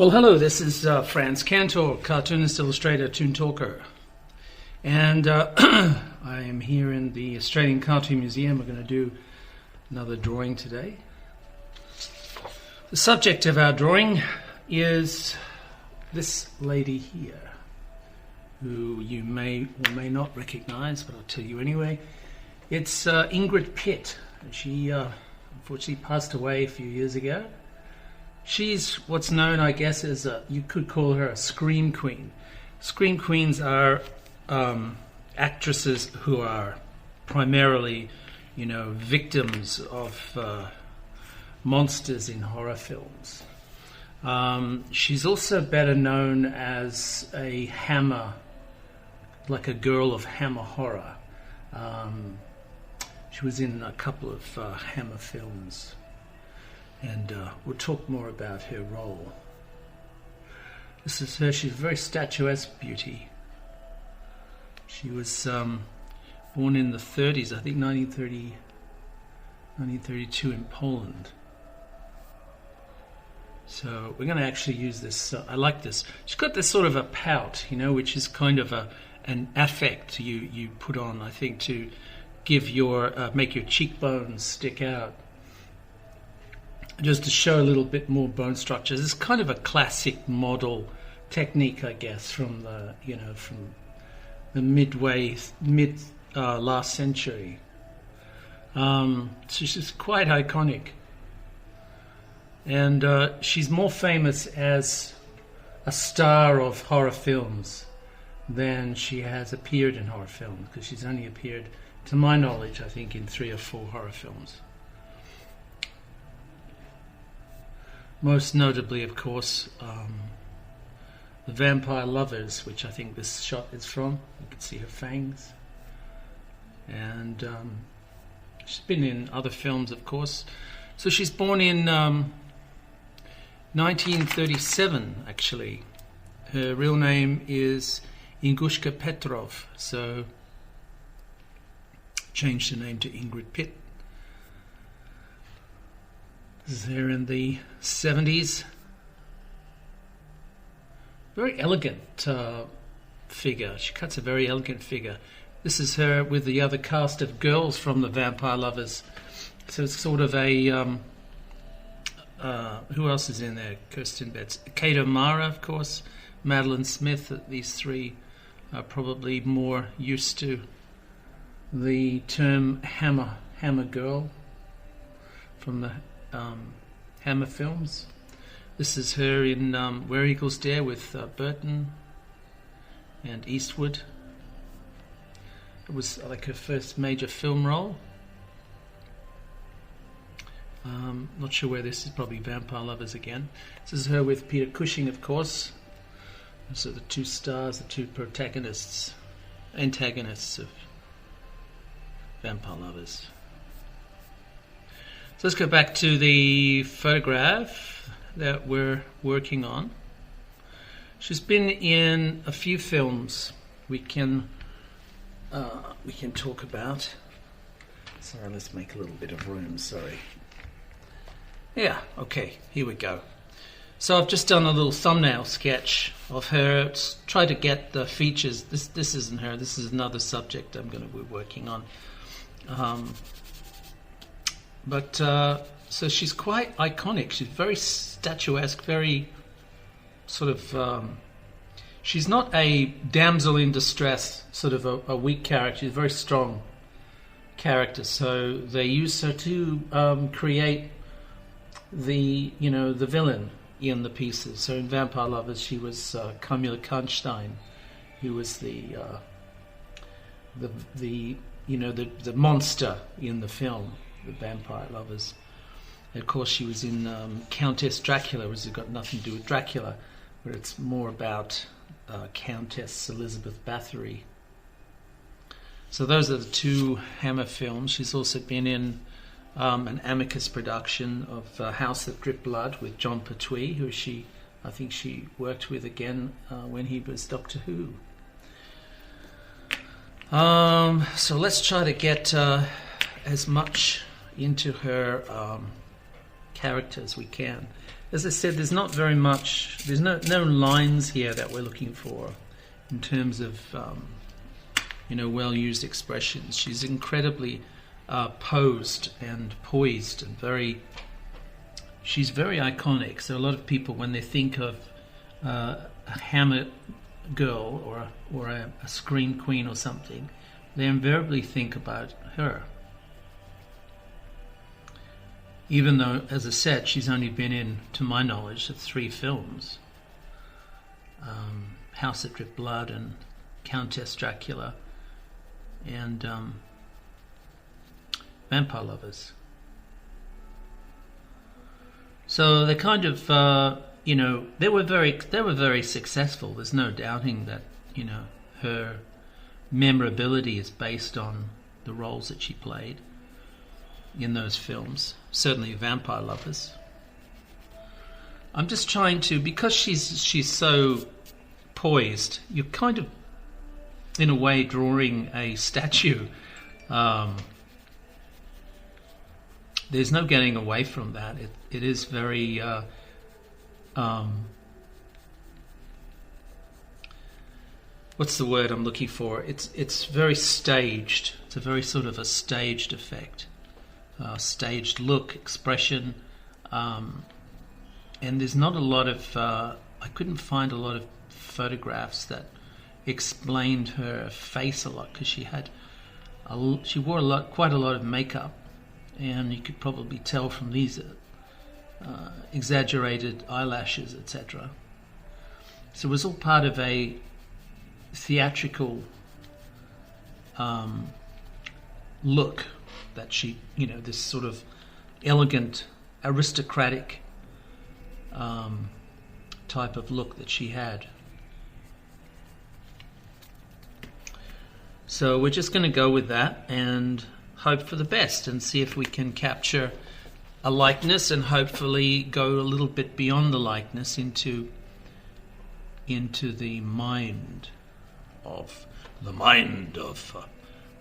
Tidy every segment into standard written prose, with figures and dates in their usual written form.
Well, hello, this is Frantz Kantor, cartoonist, illustrator, toon talker. And I am here in the Australian Cartoon Museum. We're going to do another drawing today. The subject of our drawing is this lady here, who you may or may not recognize, but I'll tell you anyway. It's Ingrid Pitt. She unfortunately passed away a few years ago. She's what's known, I guess, as you could call her a scream queen. Scream queens are actresses who are primarily, victims of monsters in horror films. She's also better known as a hammer, like a girl of hammer horror. She was in a couple of hammer films. And we'll talk more about her role. This is her. She's a very statuesque beauty. She was born in the 30s, I think 1932 in Poland. So we're going to actually use this. I like this. She's got this sort of a pout, which is kind of an affect you put on, I think, to give make your cheekbones stick out. Just to show a little bit more bone structure. It's kind of a classic model technique, I guess, from the mid last century. So she's quite iconic, and she's more famous as a star of horror films than she has appeared in horror films, because she's only appeared, to my knowledge, I think, in 3 or 4 horror films. Most notably, of course, The Vampire Lovers, which I think this shot is from. You can see her fangs. And she's been in other films, of course. So she's born in 1937, actually. Her real name is Ingrid Petrov, so changed her name to Ingrid Pitt. This is her in the 70s. Very elegant figure. She cuts a very elegant figure. This is her with the other cast of girls from The Vampire Lovers. So it's sort of a... who else is in there? Kirsten Betts. Kate O'Mara, of course. Madeline Smith. These three are probably more used to the term hammer girl from the Hammer films. This is her in Where Eagles Dare with Burton and Eastwood. It was like her first major film role. Not sure where this is, probably Vampire Lovers again. This is her with Peter Cushing, of course. So the two stars, the two antagonists of Vampire Lovers. So let's go back to the photograph that we're working on. She's been in a few films we can talk about. Sorry, let's make a little bit of room, sorry. Yeah, okay, here we go. So I've just done a little thumbnail sketch of her, try to get the features. This isn't her, this is another subject I'm going to be working on. But so she's quite iconic. She's very statuesque, very sort of... she's not a damsel in distress, sort of a weak character. She's a very strong character. So they use her to create the villain in the pieces. So in Vampire Lovers, she was Kamila Karnstein, who was the monster in the film, The Vampire Lovers. And of course, she was in Countess Dracula, which has got nothing to do with Dracula, but it's more about Countess Elizabeth Bathory. So those are the 2 Hammer films. She's also been in an Amicus production of House That Dripped Blood with John Pertwee, who I think she worked with again when he was Doctor Who. So let's try to get as much into her character as we can. as I said, there's not very much, there's no lines here that we're looking for in terms of, well-used expressions. She's incredibly posed and poised and she's very iconic. So a lot of people, when they think of a hammer girl or a screen queen or something, they invariably think about her. Even though, as I said, she's only been in, to my knowledge, 3 films. House that Dripped Blood and Countess Dracula and Vampire Lovers. So they kind of, they were very successful. There's no doubting that, her memorability is based on the roles that she played in those films. Certainly Vampire Lovers. I'm just trying to, because she's so poised, you're kind of in a way drawing a statue. There's no getting away from that. It is very what's the word I'm looking for? It's very staged. It's a very sort of a staged effect. Staged look, expression, and there's not a lot of I couldn't find a lot of photographs that explained her face a lot, because she wore quite a lot of makeup, and you could probably tell from these exaggerated eyelashes, etc. So it was all part of a theatrical look that she, this sort of elegant, aristocratic type of look that she had. So we're just going to go with that and hope for the best and see if we can capture a likeness and hopefully go a little bit beyond the likeness into the mind of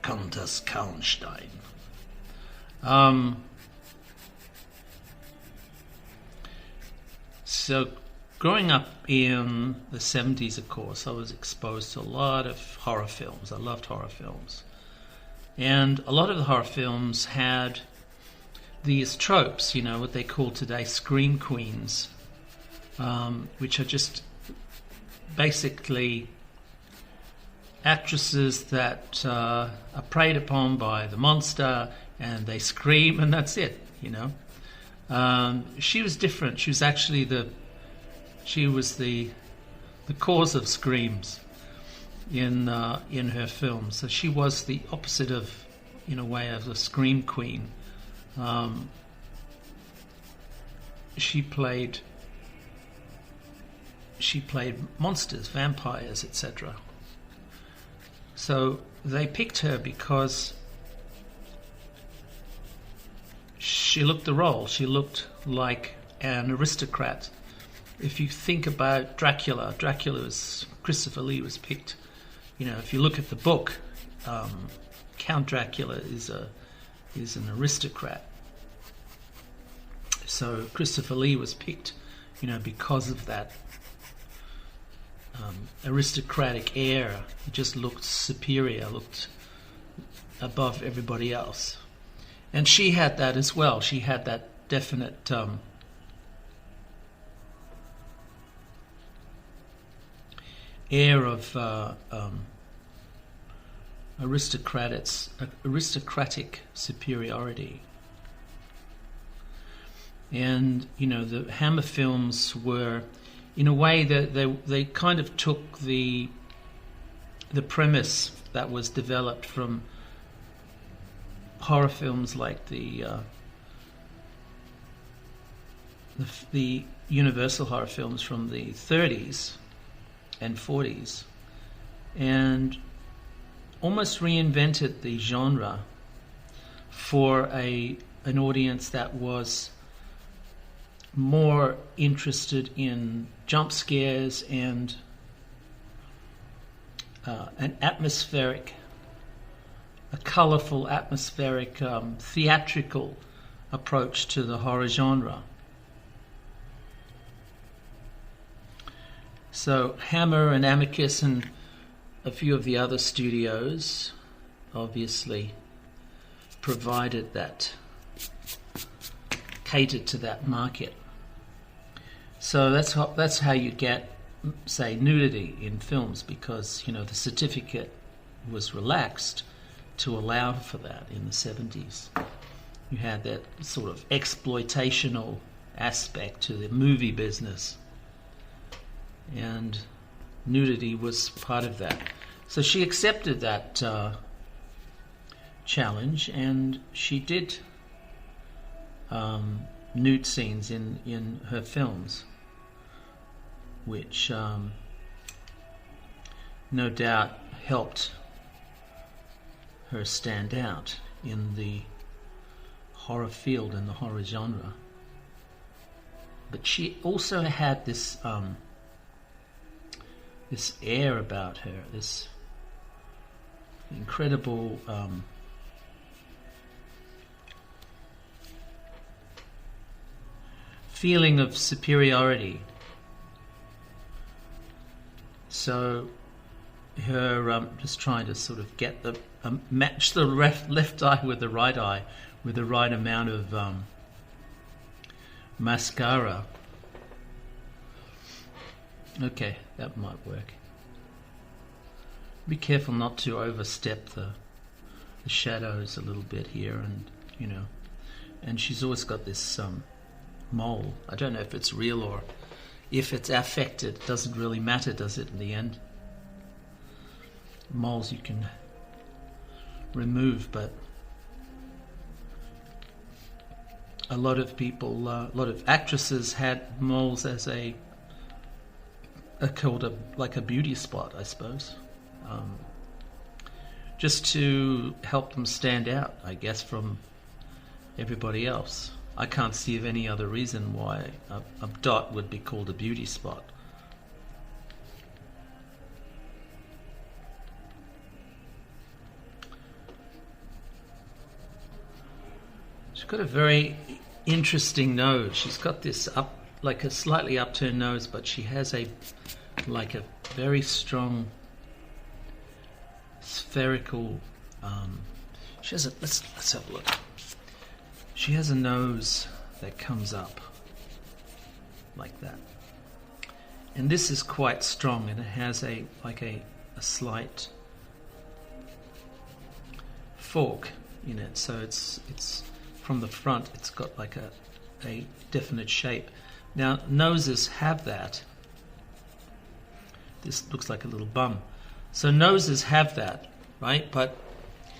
Countess Kallenstein. So growing up in the 70s, of course, I was exposed to a lot of horror films. I loved horror films. And a lot of the horror films had these tropes, what they call today scream queens, which are just basically actresses that are preyed upon by the monster, and they scream, and that's it. She was different. She was actually the cause of screams in her films. So she was the opposite of, in a way, of a scream queen. She played monsters, vampires, etc. So they picked her because she looked the role. She looked like an aristocrat. If you think about Dracula, Christopher Lee was picked. If you look at the book, Count Dracula is an aristocrat. So Christopher Lee was picked, because of that aristocratic air. He just looked superior, looked above everybody else. And she had that as well. She had that definite air of aristocratic superiority. And the Hammer films were, in a way, that they kind of took the premise that was developed from horror films like the Universal horror films from the 30s and 40s, and almost reinvented the genre for an audience that was more interested in jump scares and an atmospheric, a colourful, atmospheric, theatrical approach to the horror genre. So Hammer and Amicus and a few of the other studios obviously provided that, catered to that market. So that's how you get, say, nudity in films, because the certificate was relaxed to allow for that in the 70s. You had that sort of exploitational aspect to the movie business, and nudity was part of that. So she accepted that challenge, and she did nude scenes in her films, which no doubt helped her stand out in the horror field and the horror genre. But she also had this this air about her, this incredible feeling of superiority. So her just trying to sort of get the match the left eye with the right eye with the right amount of mascara. Okay, that might work. Be careful not to overstep the shadows a little bit here, and and she's always got this mole. I don't know if it's real or if it's affected. It doesn't really matter, does it, in the end? Moles you can remove, but a lot of people, a lot of actresses had moles as called like a beauty spot, I suppose, just to help them stand out, I guess, from everybody else. I can't see of any other reason why a dot would be called a beauty spot. She's got a very interesting nose. She's got this like a slightly upturned nose, but she has a very strong spherical. She has let's have a look. She has a nose that comes up like that, and this is quite strong, and it has a slight fork in it. So it's from the front. It's got like a definite shape. Now noses have that. This looks like a little bum. So noses have that, right? But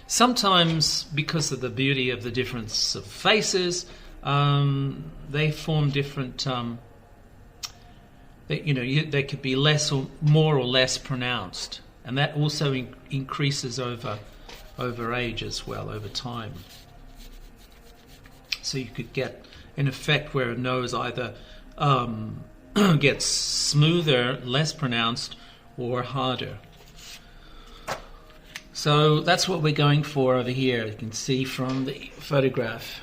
sometimes, because of the beauty of the difference of faces, they form different. They could be less or more or less pronounced, and that also increases over age as well, over time. So you could get an effect where a nose either gets smoother, less pronounced, or harder. So that's what we're going for over here. You can see from the photograph.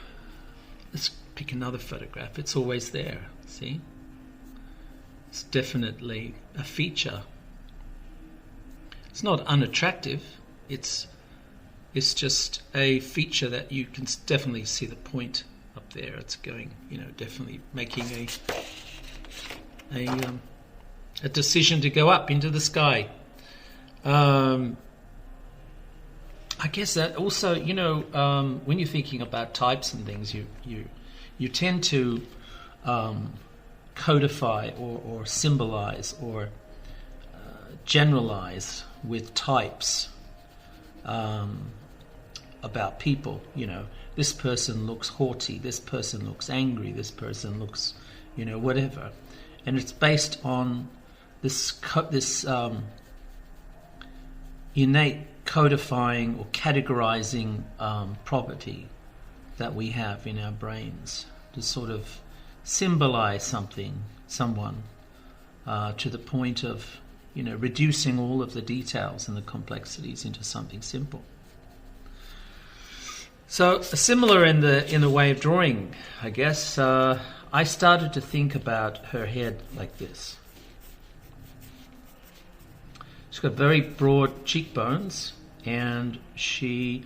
Let's pick another photograph. It's always there. See? It's definitely a feature. It's not unattractive. It's just a feature that you can definitely see the point up there. It's going, definitely making a decision to go up into the sky. I guess that also, when you're thinking about types and things, you tend to codify or symbolize or generalize with types about people. This person looks haughty, this person looks angry, this person looks, whatever, and it's based on this innate codifying or categorizing property that we have in our brains to sort of symbolize someone to the point of reducing all of the details and the complexities into something simple. So similar in the way of drawing, I guess. I started to think about her head like this. She's got very broad cheekbones, and she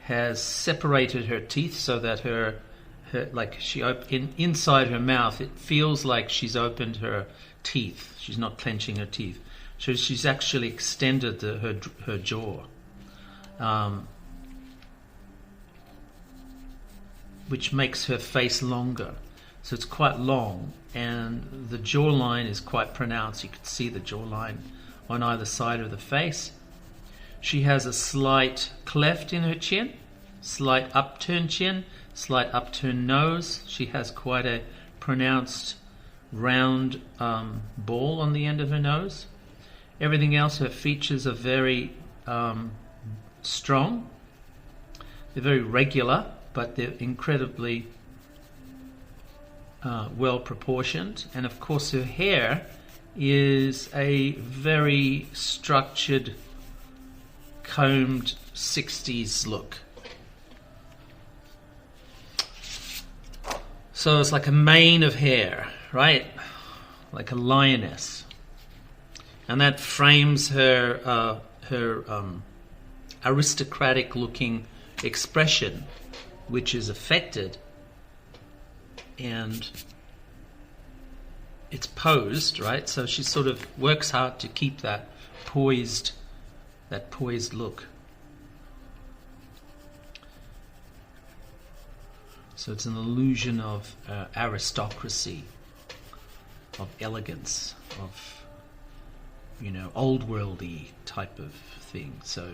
has separated her teeth so that inside her mouth, it feels like she's opened her teeth. She's not clenching her teeth. So she's actually extended her jaw, which makes her face longer. So it's quite long, and the jawline is quite pronounced. You can see the jawline on either side of the face. She has a slight cleft in her chin, slight upturned chin, slight upturned nose. She has quite a pronounced round ball on the end of her nose. Everything else, her features are very strong. They're very regular, but they're incredibly well proportioned. And of course her hair is a very structured, combed 60s look. So it's like a mane of hair, right? Like a lioness. And that frames her aristocratic looking expression, which is affected, and it's posed, right? So she sort of works hard to keep that poised look. So it's an illusion of aristocracy, of elegance, of old worldy type of thing. So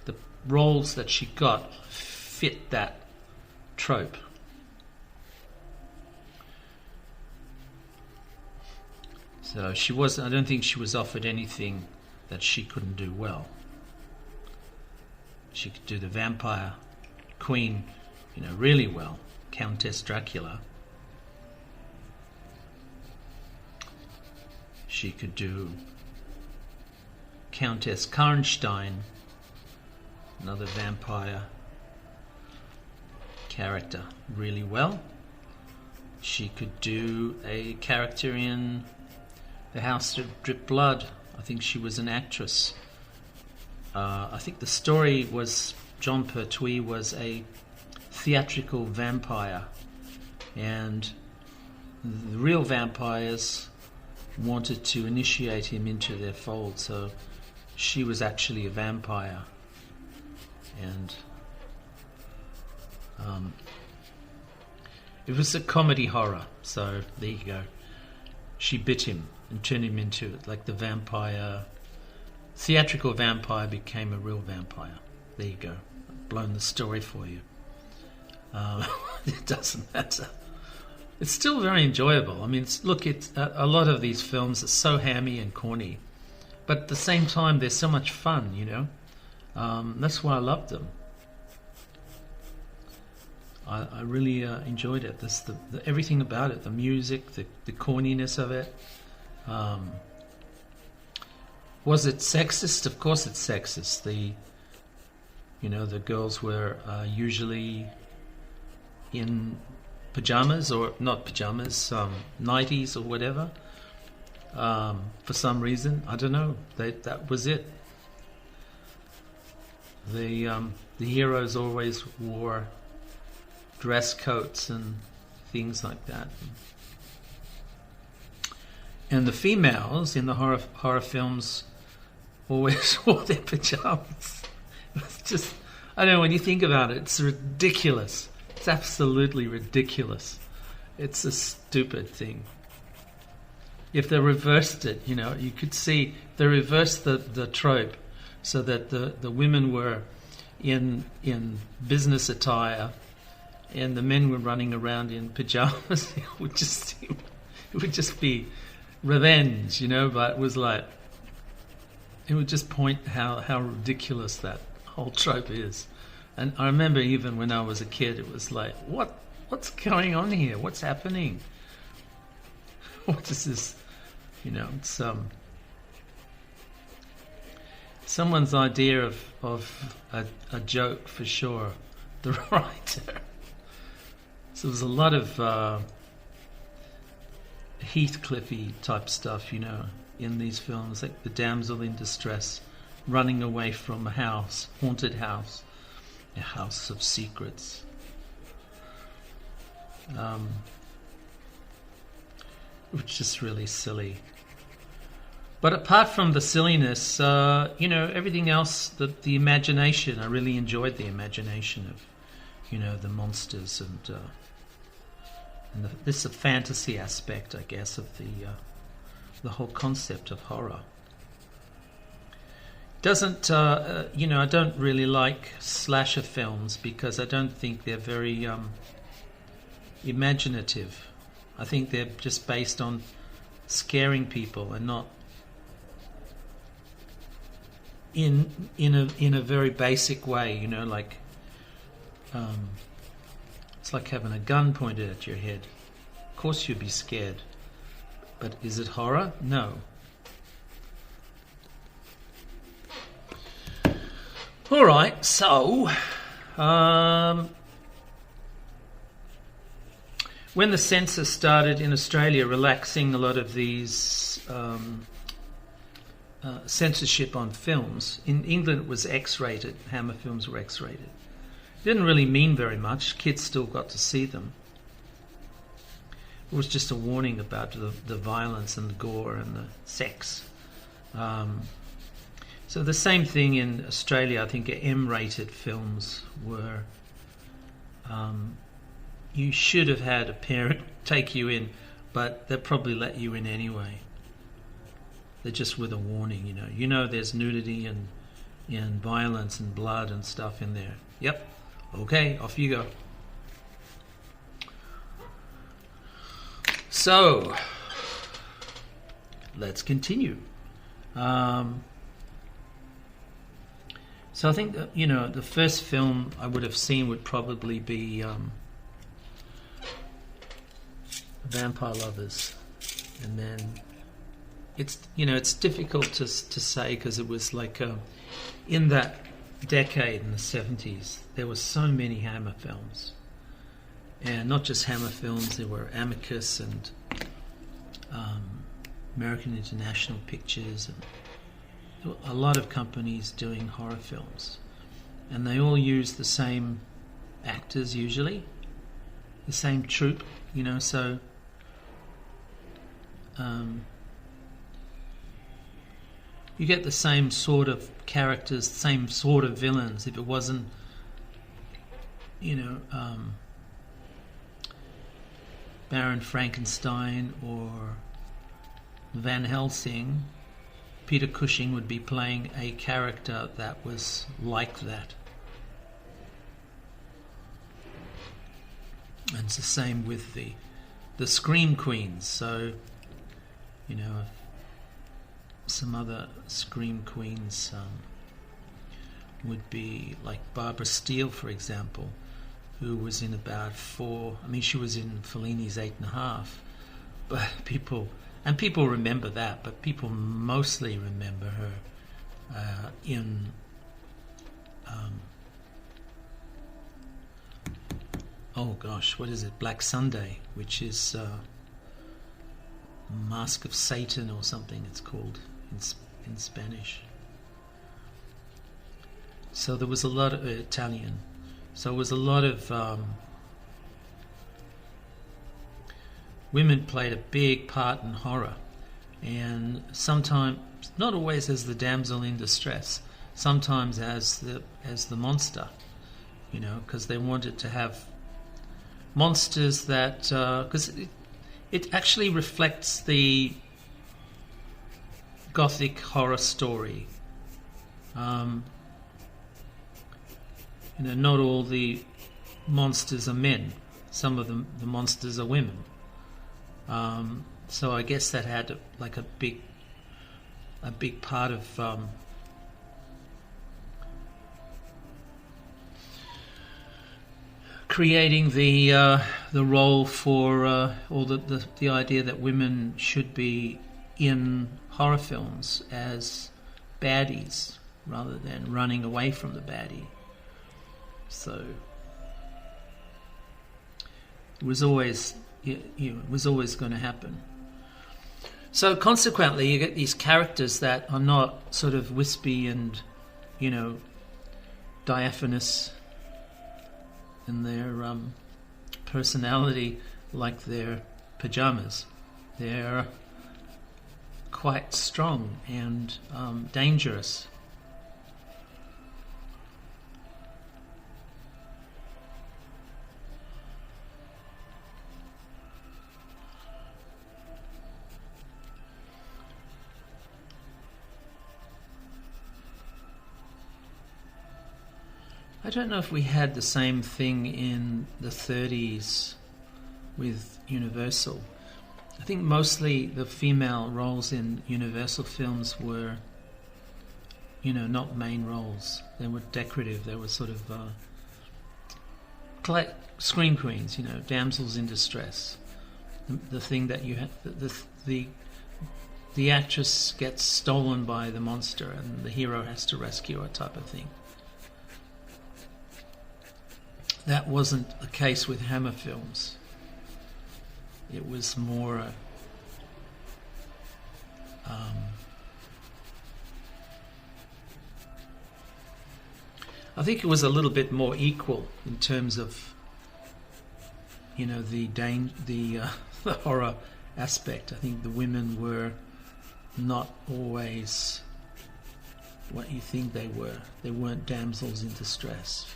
the roles that she got fit that trope. So I don't think she was offered anything that she couldn't do well. She could do the vampire queen, really well, Countess Dracula. She could do Countess Karnstein, another vampire character, really well. She could do a character in The House That Dripped Blood. I think she was an actress. I think the story was John Pertwee was a theatrical vampire, and the real vampires wanted to initiate him into their fold, so she was actually a vampire, and it was a comedy horror. So there you go. She bit him and turned him into it, like the vampire. Theatrical vampire became a real vampire. There you go. I've blown the story for you. It doesn't matter. It's still very enjoyable. I mean, it's a lot of these films are so hammy and corny, but at the same time, they're so much fun, That's why I love them. I really enjoyed it. Everything about it, the music, the corniness of it. Was it sexist? Of course it's sexist. The girls were usually in pajamas, or not pajamas, nighties or whatever. For some reason, I don't know. That was it. The heroes always wore dress coats and things like that. And the females in the horror films always wore their pajamas. It's just, I don't know, when you think about it, it's ridiculous. It's absolutely ridiculous. It's a stupid thing. If they reversed it, you could see they reversed the trope so that the women were in business attire and the men were running around in pajamas. It would just be revenge, but it was like, it would just point how ridiculous that whole trope is. And I remember even when I was a kid, it was like, what's going on here? What's happening? What is this? It's someone's idea of a joke for sure. The writer. So there's a lot of Heathcliffy type stuff, in these films, like the damsel in distress running away from a house, haunted house, a house of secrets. Which is really silly. But apart from the silliness, everything else, the imagination, I really enjoyed the imagination of, the monsters and this a fantasy aspect, I guess, of the whole concept of horror. Doesn't, I don't really like slasher films because I don't think they're very imaginative. I think they're just based on scaring people and not in a very basic way, like it's like having a gun pointed at your head. Of course you'd be scared, but is it horror? No. All right, so when the census started in Australia relaxing a lot of these censorship on films, in England it was X-rated. Hammer films were X-rated. Didn't really mean very much. Kids still got to see them. It was just a warning about the violence and the gore and the sex. So the same thing in Australia. I think M-rated films were... you should have had a parent take you in, but they'll probably let you in anyway. They're just with a warning, there's nudity and violence and blood and stuff in there. Yep. Okay, off you go. So, let's continue. So I think that, the first film I would have seen would probably be Vampire Lovers. And then it's difficult to say because it was like in that decade in the 70s there were so many Hammer films, and not just Hammer films, there were Amicus and American International Pictures, and there were a lot of companies doing horror films, and they all used the same actors, usually the same troupe, so you get the same sort of characters, same sort of villains. If it wasn't, Baron Frankenstein or Van Helsing, Peter Cushing would be playing a character that was like that. And it's the same with the Scream Queens. So, some other Scream Queens would be like Barbara Steele, for example, who was in about she was in Fellini's 8.5, but people remember that, but people mostly remember her in what is it, Black Sunday, which is Mask of Satan or something it's called in Spanish. So there was a lot of Italian. So it was a lot of women played a big part in horror, and sometimes, not always as the damsel in distress, sometimes as the monster, because they wanted to have monsters that, because it actually reflects the Gothic horror story. Not all the monsters are men. Some of the monsters are women. So I guess that had a big part of creating the role for or the idea that women should be in horror films as baddies rather than running away from the baddie. So it was always going to happen. So consequently, you get these characters that are not sort of wispy and, diaphanous in their personality like their pajamas. They're quite strong and dangerous. I don't know if we had the same thing in the 30s with Universal. I think mostly the female roles in Universal films were, not main roles. They were decorative. They were sort of scream queens, damsels in distress. The thing that you have, the actress gets stolen by the monster and the hero has to rescue her, type of thing. That wasn't the case with Hammer films. It was more I think it was a little bit more equal in terms of the horror aspect. I think the women were not always what you think they were. They weren't damsels in distress.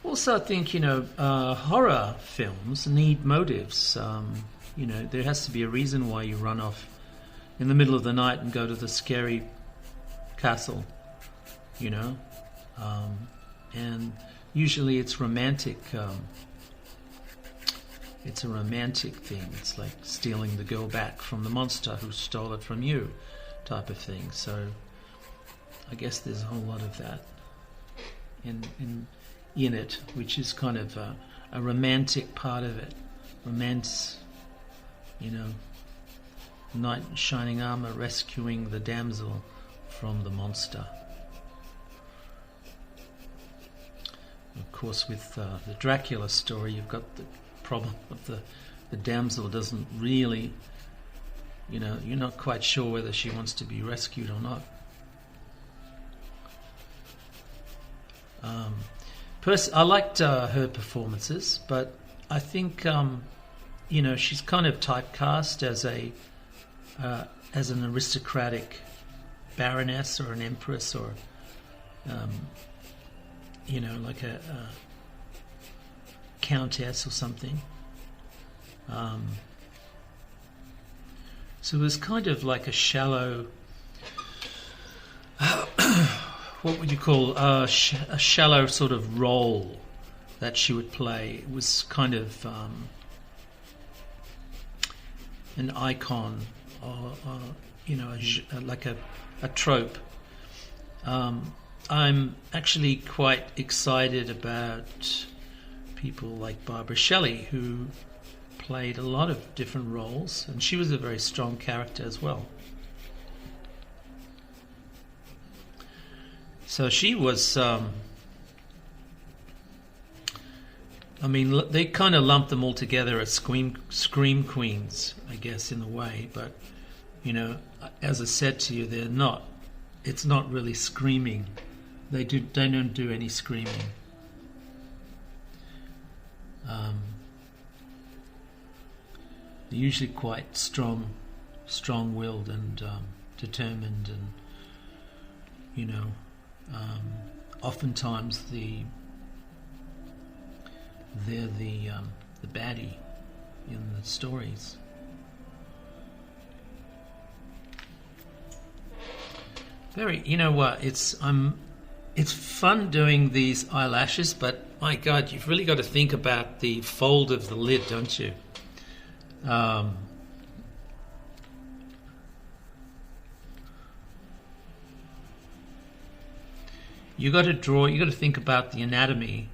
Also, I think horror films need motives. There has to be a reason why you run off in the middle of the night and go to the scary castle. And usually it's romantic. It's a romantic thing. It's like stealing the girl back from the monster who stole it from you, type of thing. So I guess there's a whole lot of that in it, which is kind of a romantic part of it. Romance, knight in shining armor rescuing the damsel from the monster. Of course, with the Dracula story, you've got the problem of the damsel doesn't really, you're not quite sure whether she wants to be rescued or not. I liked her performances, but I think she's kind of typecast as an aristocratic baroness or an empress or like a countess or something. So it was kind of like a shallow. What would you call a shallow sort of role that she would play? It was kind of an icon, or like a trope. I'm actually quite excited about people like Barbara Shelley, who played a lot of different roles, and she was a very strong character as well. So she was, they kind of lumped them all together as scream queens, I guess, in a way. But, as I said to you, they're not. It's not really screaming. They don't do any screaming. They're usually quite strong-willed and determined, and oftentimes they're the baddie in the stories. It's fun doing these eyelashes, but my God, you've really got to think about the fold of the lid, don't you? You got to think about the anatomy,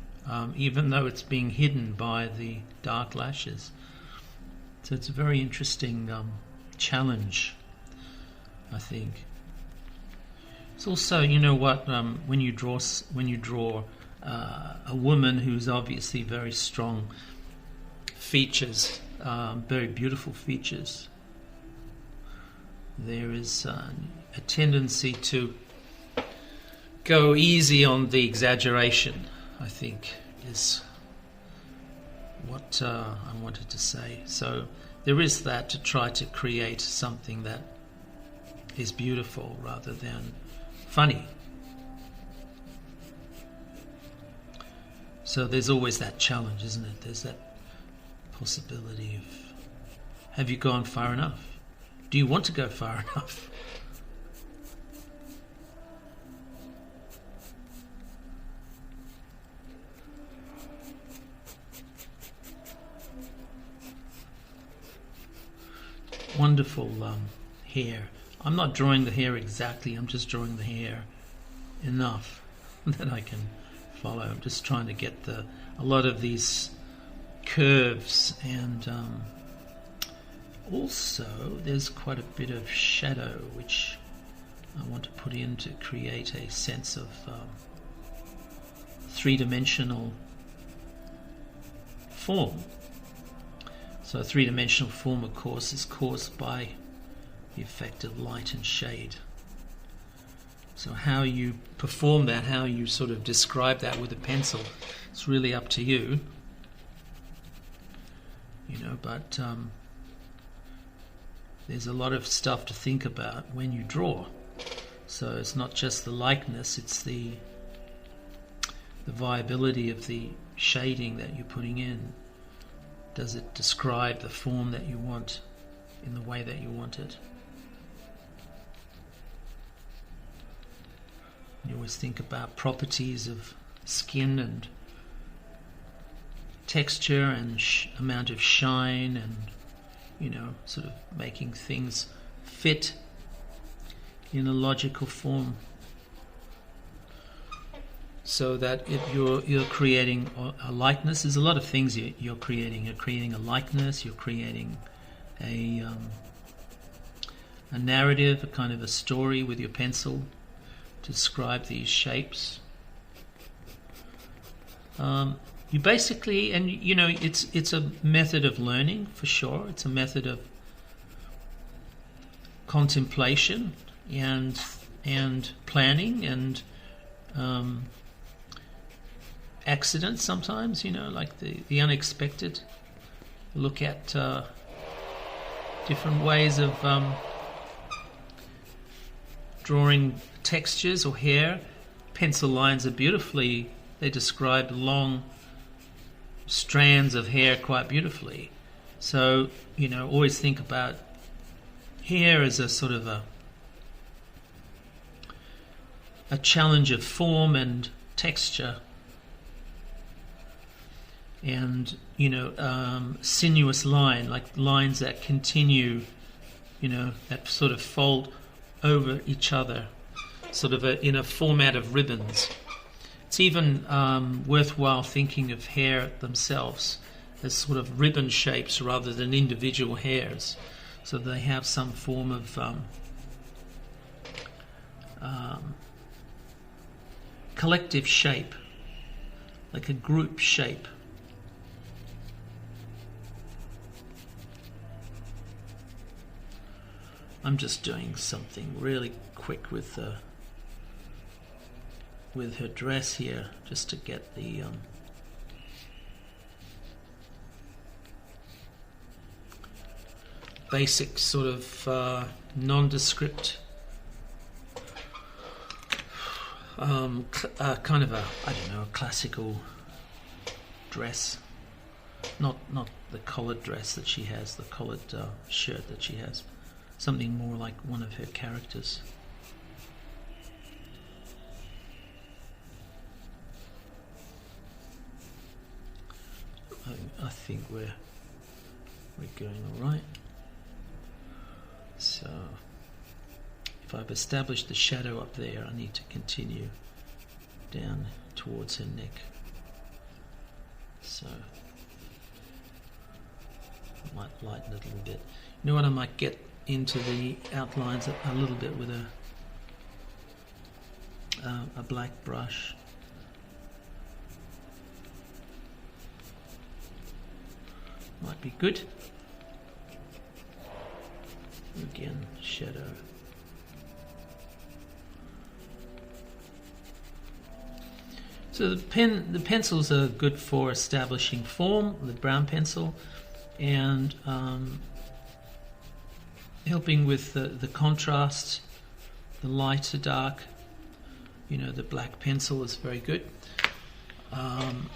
even though it's being hidden by the dark lashes. So it's a very interesting challenge, I think. It's also, you know what, when you draw a woman who's obviously very strong features, very beautiful features, there is a tendency to go easy on the exaggeration, I think, is what I wanted to say. So there is that, to try to create something that is beautiful rather than funny. So there's always that challenge, isn't it? There's that possibility of, have you gone far enough? Do you want to go far enough? Wonderful hair. I'm not drawing the hair exactly, I'm just drawing the hair enough that I can follow. I'm just trying to get a lot of these curves, and also there's quite a bit of shadow which I want to put in to create a sense of three-dimensional form. So a three-dimensional form, of course, is caused by the effect of light and shade. So how you perform that, how you sort of describe that with a pencil, it's really up to you. But there's a lot of stuff to think about when you draw. So it's not just the likeness, it's the viability of the shading that you're putting in. Does it describe the form that you want in the way that you want it? You always think about properties of skin and texture and amount of shine, and sort of making things fit in a logical form, so that you're creating a likeness. There's a lot of things you're creating. You're creating a likeness. You're creating a narrative, a kind of a story with your pencil to describe these shapes. You basically, and it's a method of learning for sure. It's a method of contemplation and planning and accidents sometimes. Like the unexpected. Look at different ways of drawing textures or hair. Pencil lines are beautifully. They describe long strands of hair quite beautifully. So, always think about hair as a sort of a challenge of form and texture, and sinuous line, like lines that continue, that sort of fold over each other, sort of in a format of ribbons. It's even worthwhile thinking of hair themselves as sort of ribbon shapes rather than individual hairs, so they have some form of collective shape, like a group shape. I'm just doing something really quick with her dress here, just to get the basic sort of nondescript kind of a classical dress, not the collared dress that she has, the collared shirt that she has, something more like one of her characters. I think we're going all right. So if I've established the shadow up there, I need to continue down towards her neck. So I might lighten it a little bit. You know what, I might get into the outlines a little bit with a black brush. Might be good. Again, shadow. So the pencils are good for establishing form, the brown pencil, and helping with the contrast, the light to dark. You know, the black pencil is very good.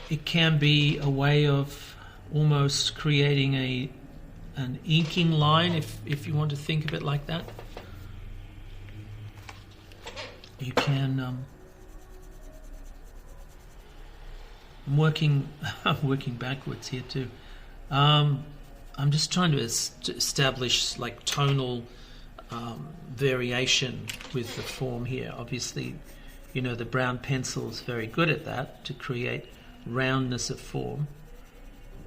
It can be a way of almost creating an inking line, if you want to think of it like that. You can. I'm working backwards here too. I'm just trying to establish like tonal variation with the form here. Obviously, you know, the brown pencil is very good at that, to create roundness of form,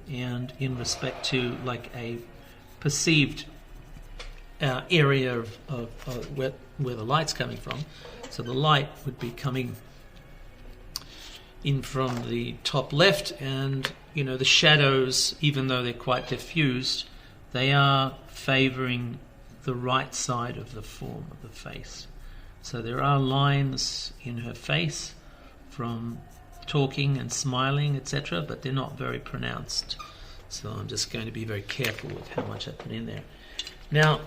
and in respect to like a perceived area of where the light's coming from. So the light would be coming in from the top left, and you know, the shadows, even though they're quite diffused, they are favoring the right side of the form of the face. So there are lines in her face from talking and smiling, etc., but they're not very pronounced. So I'm just going to be very careful with how much I put in there. Now,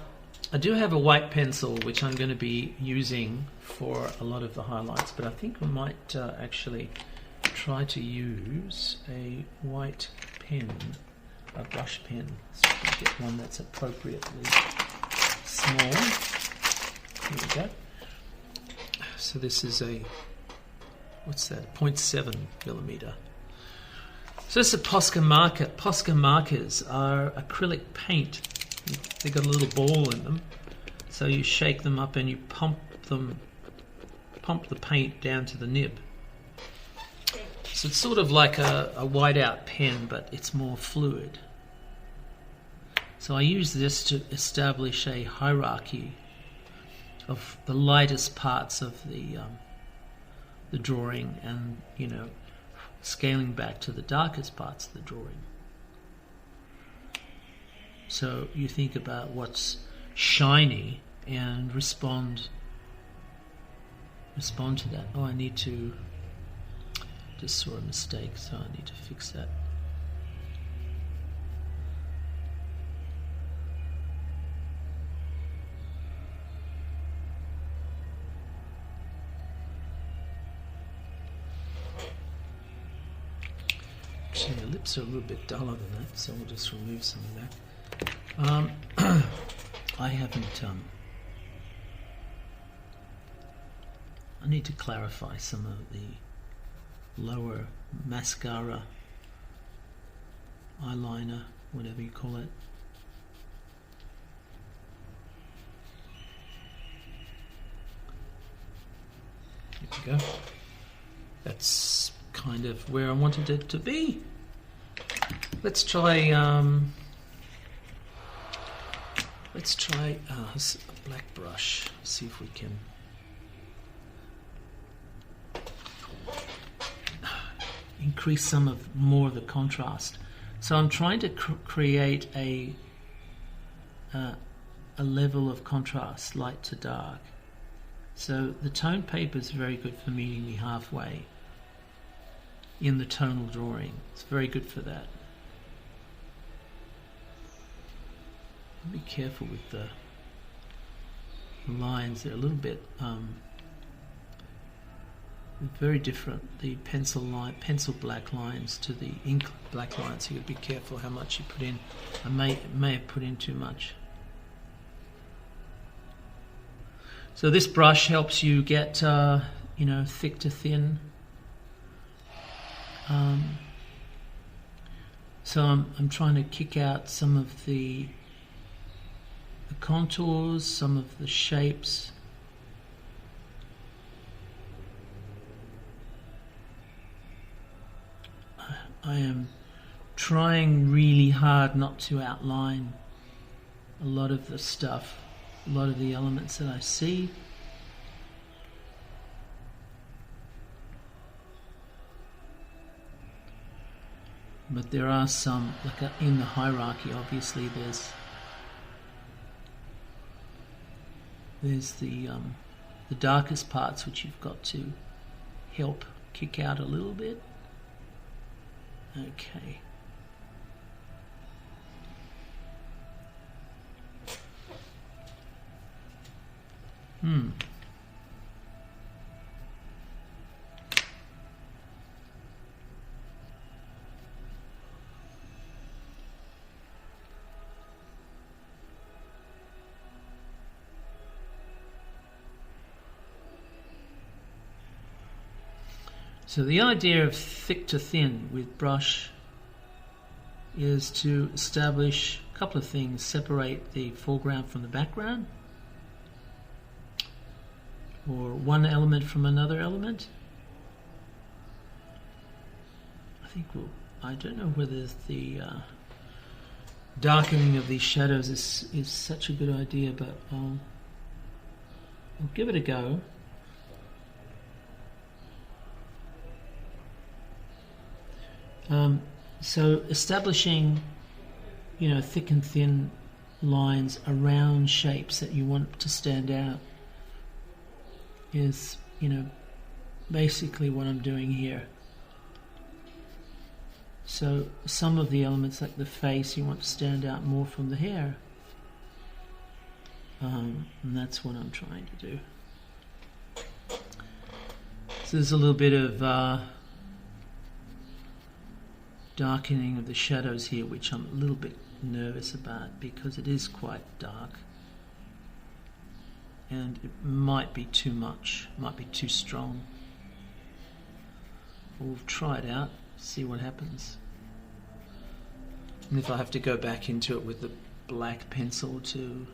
I do have a white pencil which I'm going to be using for a lot of the highlights, but I think I might actually try to use a white pen, a brush pen, so I can get one that's appropriately small. Here we go. So this is a, what's that, 0.7 millimeter. So this is a Posca marker. Posca markers are acrylic paint. They've got a little ball in them. So you shake them up and you pump the paint down to the nib. So it's sort of like a whiteout pen, but it's more fluid. So I use this to establish a hierarchy of the lightest parts of the drawing, and you know, scaling back to the darkest parts of the drawing. So you think about what's shiny and respond to that. Oh, I need to. Just saw a mistake, so I need to fix that. Actually, the lips are a little bit duller than that, so we'll just remove some of that. I haven't. I need to clarify some of the lower mascara, eyeliner, whatever you call it. There we go. That's kind of where I wanted it to be. Let's try a black brush. See if we can increase more of the contrast. So I'm trying to create a level of contrast, light to dark. So the tone paper is very good for meeting me halfway in the tonal drawing. It's very good for that. Be careful with the lines. They're a little bit very different, the pencil black lines to the ink black lines, so you'd be careful how much you put in. I may have put in too much. So this brush helps you get you know, thick to thin. So I'm trying to kick out some of the contours, some of the shapes. I am trying really hard not to outline a lot of the stuff, a lot of the elements that I see. But there are some, in the hierarchy, obviously there's the darkest parts which you've got to help kick out a little bit. Okay. So the idea of thick to thin with brush is to establish a couple of things: separate the foreground from the background, or one element from another element. I don't know whether the darkening of these shadows is such a good idea, but I'll give it a go. So establishing, thick and thin lines around shapes that you want to stand out is, basically what I'm doing here. So some of the elements, like the face, you want to stand out more from the hair. And that's what I'm trying to do. So there's a little bit of darkening of the shadows here, which I'm a little bit nervous about because it is quite dark and it might be too much, might be too strong. We'll try it out, see what happens. And if I have to go back into it with the black pencil to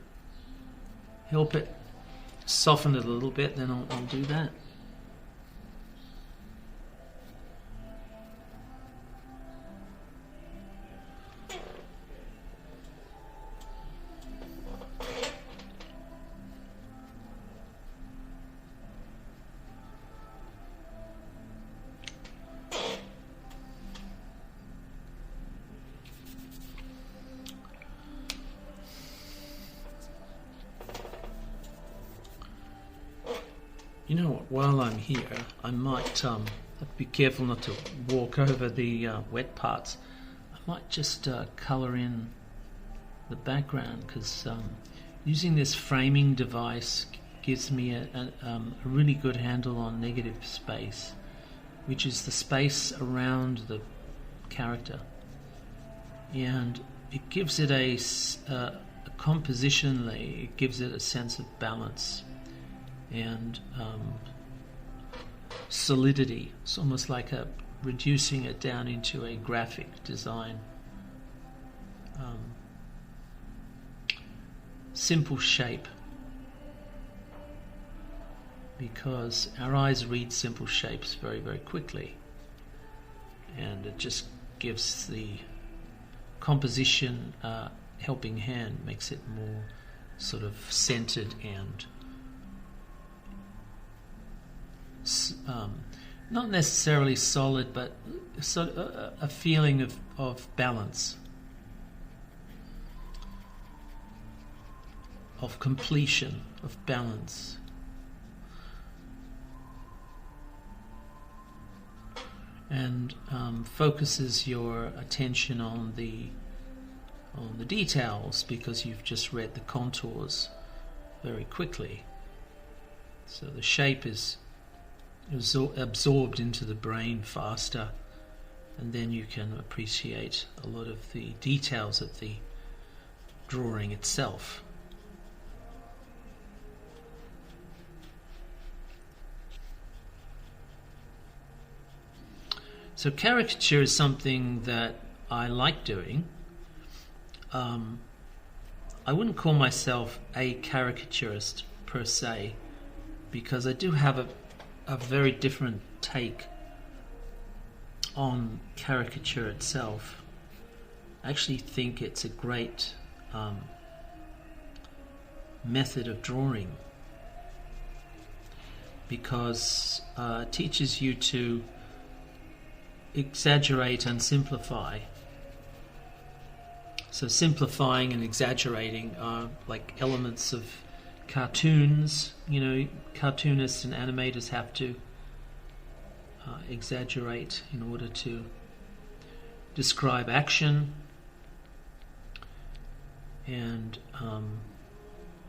help it soften it a little bit, then I'll do that. You know what, while I'm here, I might have to be careful not to walk over the wet parts. I might just colour in the background, because using this framing device gives me a really good handle on negative space, which is the space around the character. And it gives it compositionally, it gives it a sense of balance and solidity. It's almost like reducing it down into a graphic design. Simple shape, because our eyes read simple shapes very, very quickly, and it just gives the composition helping hand, makes it more sort of centered and not necessarily solid, but sort of a feeling of balance, of completion, of balance. And focuses your attention on the details, because you've just read the contours very quickly. So the shape is absorbed into the brain faster, and then you can appreciate a lot of the details of the drawing itself. So caricature is something that I like doing. I wouldn't call myself a caricaturist per se, because I do have a very different take on caricature itself. I actually think it's a great method of drawing, because it teaches you to exaggerate and simplify. So simplifying and exaggerating are like elements of cartoons. You know, cartoonists and animators have to exaggerate in order to describe action, and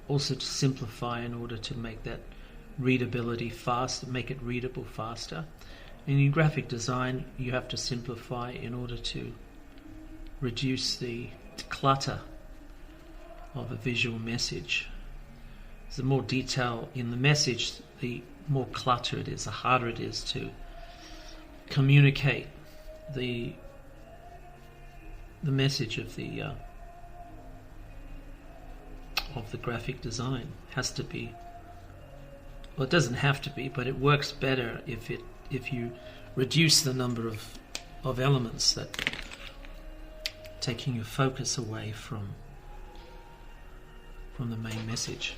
also to simplify in order to make that readability fast, make it readable faster. And in graphic design, you have to simplify in order to reduce the clutter of a visual message. The more detail in the message, the more clutter it is, the harder it is to communicate the message of the graphic design. Has to be, well, it doesn't have to be, but it works better if you reduce the number of elements that taking your focus away from the main message.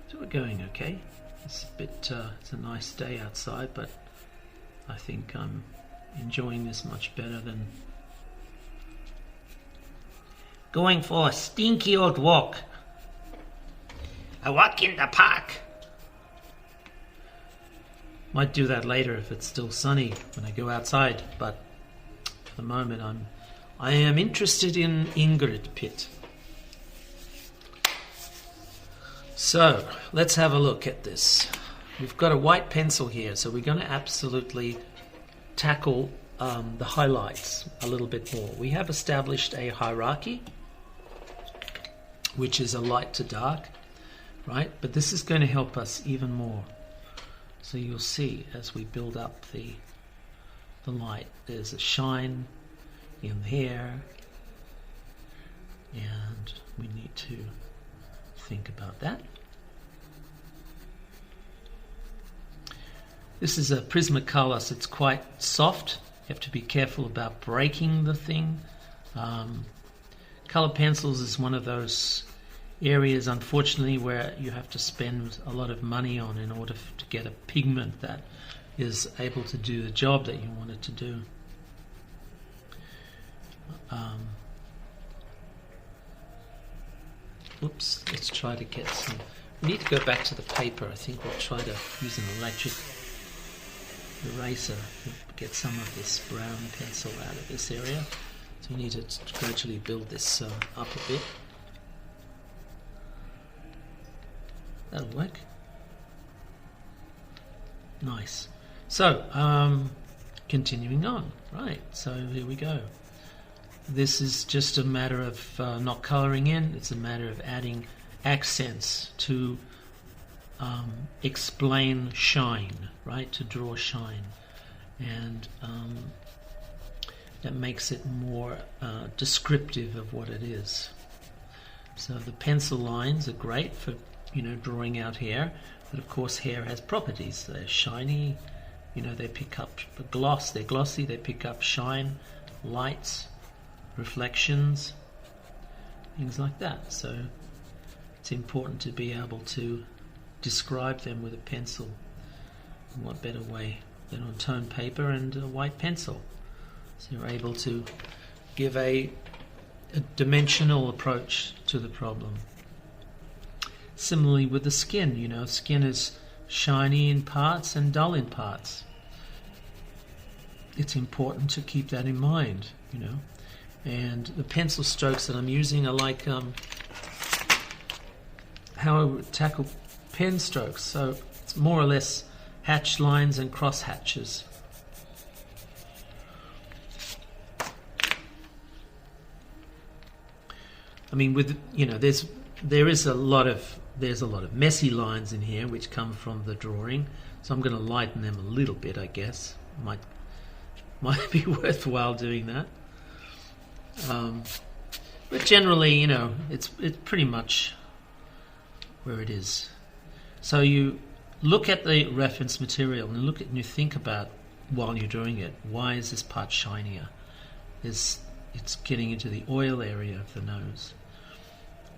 So we're going okay. It's it's a nice day outside, but I think I'm enjoying this much better than going for a stinky old walk. A walk in the park. Might do that later if it's still sunny when I go outside, but for the moment I am interested in Ingrid Pitt. So let's have a look at this. We've got a white pencil here, so we're going to absolutely tackle the highlights a little bit more. We have established a hierarchy, which is a light to dark, right? But this is going to help us even more. So you'll see as we build up the light, there's a shine in here, and we need to think about that. This is a Prismacolor, so it's quite soft. You have to be careful about breaking the thing. Color pencils is one of those areas, unfortunately, where you have to spend a lot of money on in order to get a pigment that is able to do the job that you want it to do. Oops, let's try to get some. We need to go back to the paper. I think we'll try to use an electric eraser to get some of this brown pencil out of this area. So we need to gradually build this up a bit. That'll work. Nice. So, continuing on. Right, so here we go. This is just a matter of not colouring in. It's a matter of adding accents to explain shine, right? To draw shine. And that makes it more descriptive of what it is. So the pencil lines are great for, drawing out hair. But of course hair has properties. They're shiny, they pick up the gloss. They're glossy, they pick up shine, lights, reflections, things like that. So it's important to be able to describe them with a pencil. And what better way than on tone paper and a white pencil? So you're able to give a dimensional approach to the problem. Similarly with the skin, skin is shiny in parts and dull in parts. It's important to keep that in mind, And the pencil strokes that I'm using are like how I would tackle pen strokes. So it's more or less hatch lines and cross hatches. I mean, there's a lot of messy lines in here which come from the drawing, so I'm going to lighten them a little bit, I guess. Might be worthwhile doing that. But generally, it's pretty much where it is. So you look at the reference material and you think about, while you're doing it, why is this part shinier? It's getting into the oil area of the nose.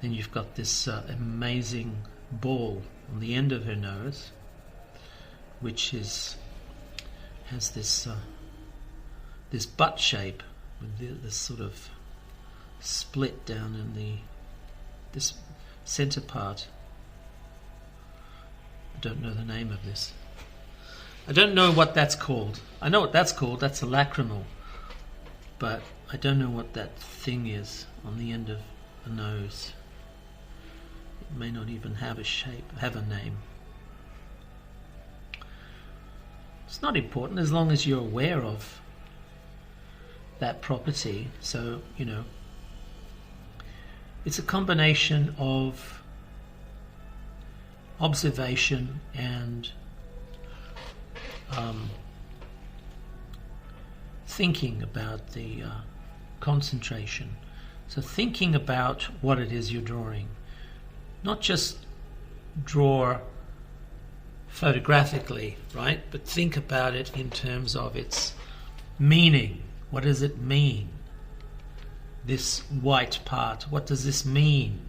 Then you've got this amazing ball on the end of her nose, which has this this butt shape with this sort of split down in this center part. I don't know the name of this. I don't know what that's called. I know what that's called. That's a lacrimal. But I don't know what that thing is on the end of the nose. It may not even have a shape, have a name. It's not important as long as you're aware of that property. So, it's a combination of observation and thinking about the concentration. So thinking about what it is you're drawing. Not just draw photographically, right? But think about it in terms of its meaning. What does it mean? This white part, what does this mean?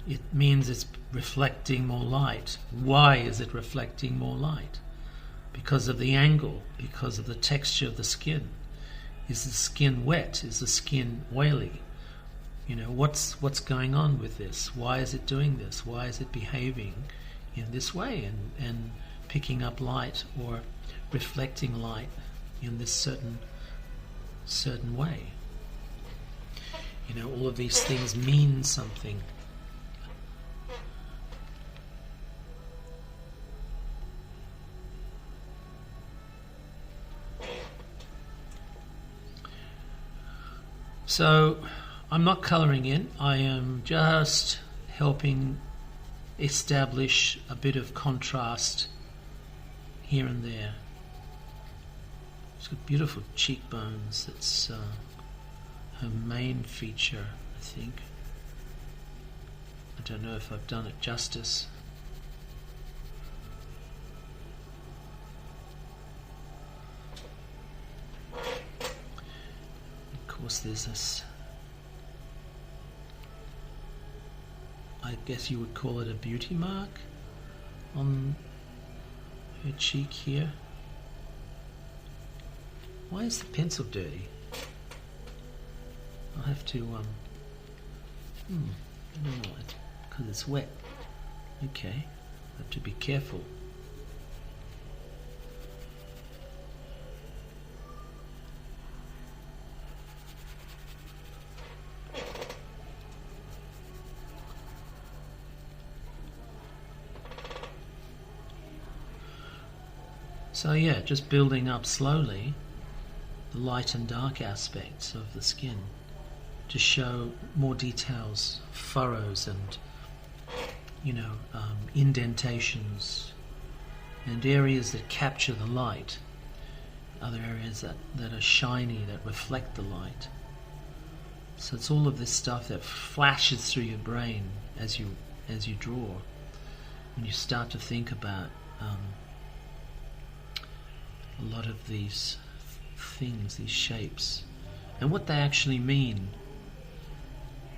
It means it's reflecting more light. Why is it reflecting more light? Because of the angle, because of the texture of the skin. Is the skin wet? Is the skin oily? What's going on with this? Why is it doing this? Why is it behaving in this way and picking up light or reflecting light in this certain way? All of these things mean something. So I'm not colouring in, I am just helping establish a bit of contrast here and there. She's got beautiful cheekbones. That's her main feature, I think. I don't know if I've done it justice. Of course, there's this, I guess you would call it a beauty mark on her cheek here. Why is the pencil dirty? I'll have to, I don't know, because it's wet. Okay, I have to be careful. So yeah, just building up slowly the light and dark aspects of the skin to show more details, furrows and indentations and areas that capture the light, other areas that are shiny, that reflect the light. So it's all of this stuff that flashes through your brain as you draw, when you start to think about a lot of these things, these shapes, and what they actually mean.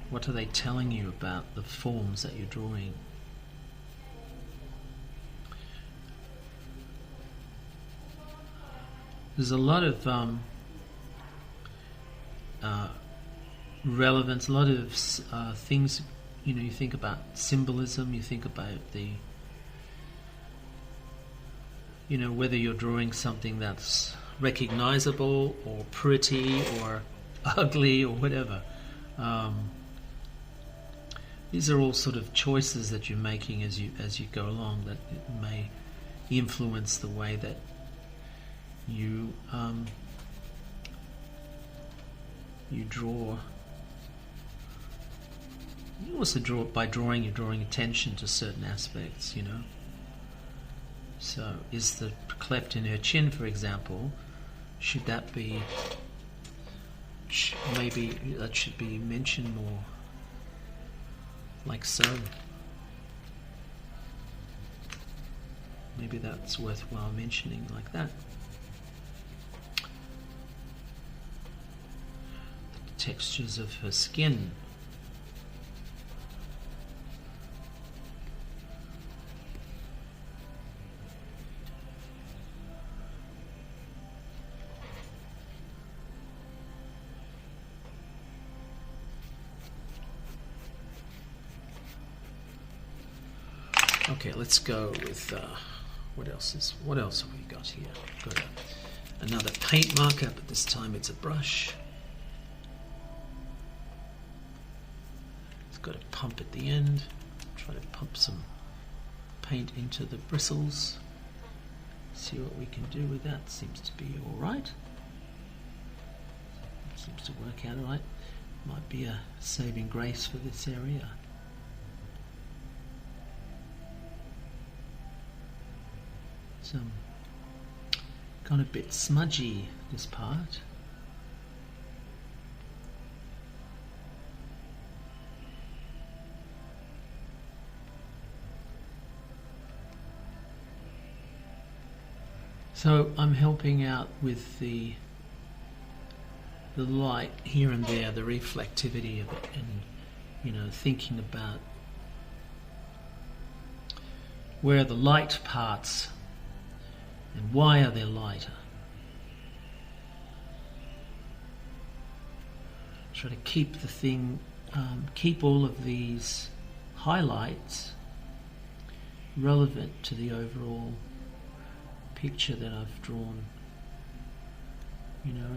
What are they telling you about the forms that you're drawing? There's a lot of relevance, a lot of things, you think about symbolism, you think about whether you're drawing something that's recognizable or pretty or ugly or whatever. These are all sort of choices that you're making as you go along, that it may influence the way that you draw. You also draw by drawing. You're drawing attention to certain aspects, So, is the cleft in her chin, for example, should that be? Maybe that should be mentioned more. Like so. Maybe that's worthwhile mentioning like that. The textures of her skin. Okay, let's go with what else have we got here? Got another paint marker, but this time it's a brush. It's got a pump at the end. Try to pump some paint into the bristles. See what we can do with that. Seems to be all right. Seems to work out all right. Might be a saving grace for this area. Some kind of a bit smudgy, this part. So I'm helping out with the light here and there, the reflectivity of it, and thinking about where are the light parts and why are they lighter. Try to keep the thing, keep all of these highlights relevant to the overall picture that I've drawn,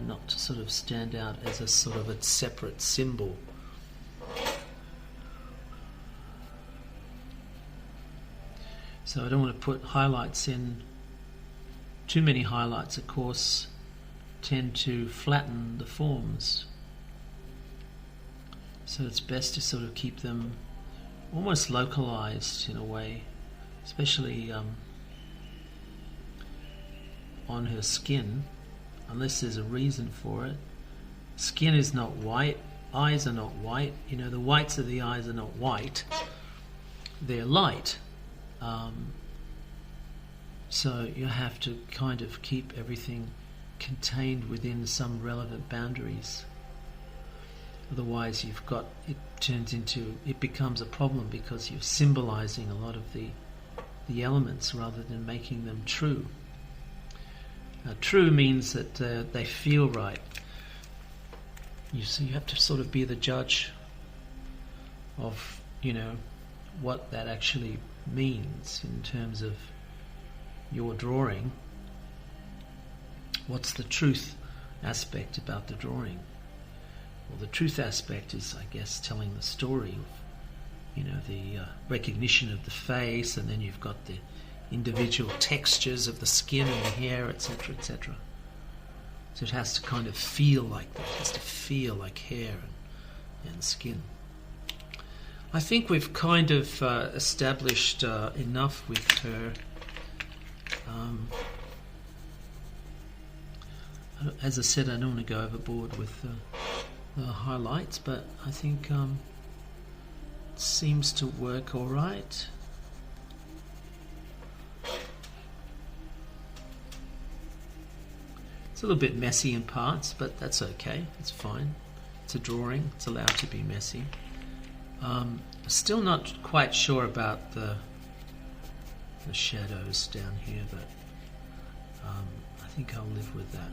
not to sort of stand out as a sort of a separate symbol. So I don't want to put highlights in. Too many highlights, of course, tend to flatten the forms. So it's best to sort of keep them almost localized in a way, especially on her skin, unless there's a reason for it. Skin is not white, eyes are not white, the whites of the eyes are not white, they're light. So you have to kind of keep everything contained within some relevant boundaries. Otherwise it becomes a problem because you're symbolizing a lot of the elements rather than making them true. True means that they feel right. So you have to sort of be the judge of, what that actually means in terms of your drawing. What's the truth aspect about the drawing? Well, the truth aspect is, I guess, telling the story of, the recognition of the face, and then you've got the individual textures of the skin and the hair, etc., etc. So it has to kind of feel like that. It has to feel like hair and skin. I think we've kind of established enough with her. As I said, I don't want to go overboard with the highlights, but I think it seems to work all right. It's a little bit messy in parts, but that's okay. It's fine. It's a drawing. It's allowed to be messy. Still not quite sure about the shadows down here, but I think I'll live with that.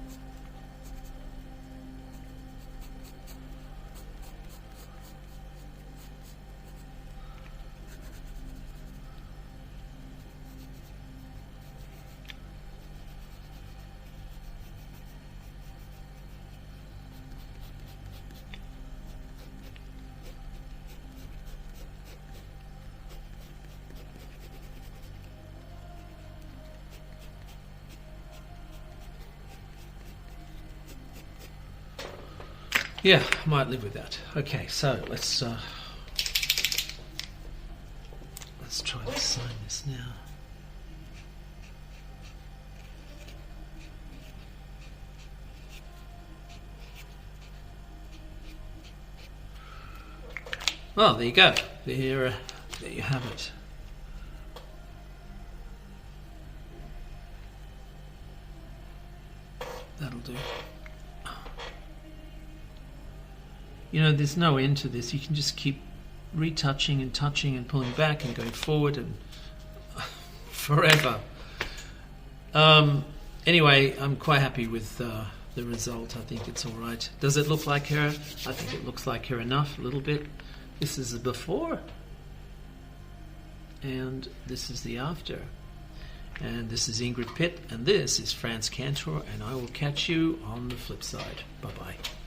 Yeah, I might live with that. Okay, so let's try to sign this now. Well, there you go. There you have it. That'll do. There's no end to this. You can just keep retouching and touching and pulling back and going forward and forever. Anyway, I'm quite happy with the result. I think it's all right. Does it look like her? I think it looks like her enough, a little bit. This is a before. and this is the after. And this is Ingrid Pitt, and this is Frantz Kantor, and I will catch you on the flip side. Bye-bye.